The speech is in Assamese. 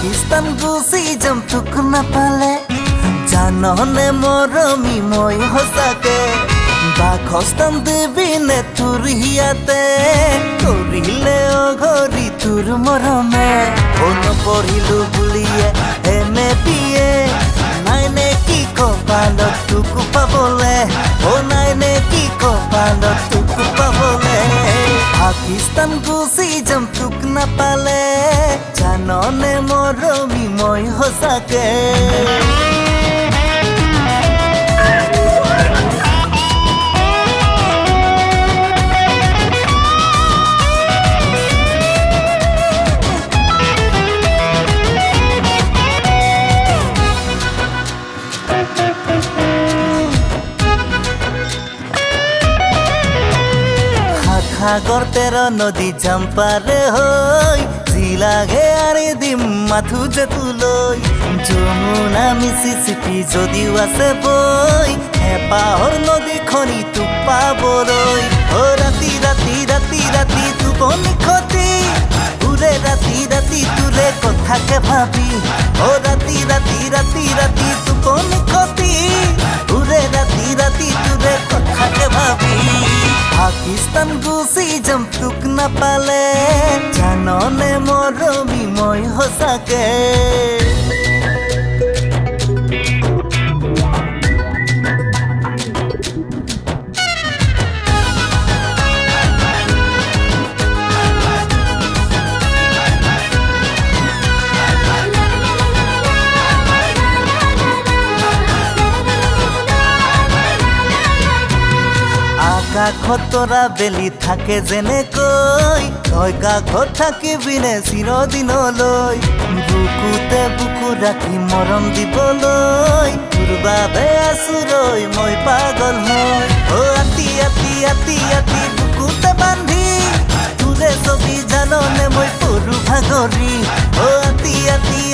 পাকিস্তান গুচি যাম তোক নাপালে জাননে মৰমী মই সঁচাকে বাসস্থান দিবিনে তোৰ হিয়াতে কৰিলে অঘৰি তোৰ মৰমে নপঢ়িলো বুলিয়ে এনে বিয়ে নাই নে কি কপালত তোক পাবলে নাই নে কি কপালত তোক পাবলে পাকিস্তান গুচি যাম তোক নাপালে জাননে মৰমী মই সঁচাকে সাগৰ তেৰ নদী যাম পাৰে হৈ জিলাগে আৰি দিম মাথো যে তোলৈ যমুনা মিচিচিপি যদিও আছে বৈ হেঁপাহৰ নদীখনি তোক পাবলৈ ৰাতি ৰাতি ৰাতি ৰাতি টোপনি খতি উৰে ৰাতি ৰাতি তোৰে কথাকে ভাবি ৰাতি ৰাতি ৰাতি ৰাতি টোপনি খতি উৰে ৰাতি ৰাতি তোৰে কথাকে ভাবি পাকিস্তান গুচি যাম তোক নাপালে জাননে মৰমী মই সঁচাকে কাষত তৰা বেলি থাকে যেনেকৈ তই কাষত থাকিবিনে চিৰদিনলৈ বুকুতে বুকু ৰাখি মৰম দিবলৈ তোৰ বাবে আছো ৰৈ মই পাগল হৈ আতি আতি আতি আতি বুকুতে বান্ধি তোৰে ছবি জাননে মই পৰো ভাগৰি আতি আতি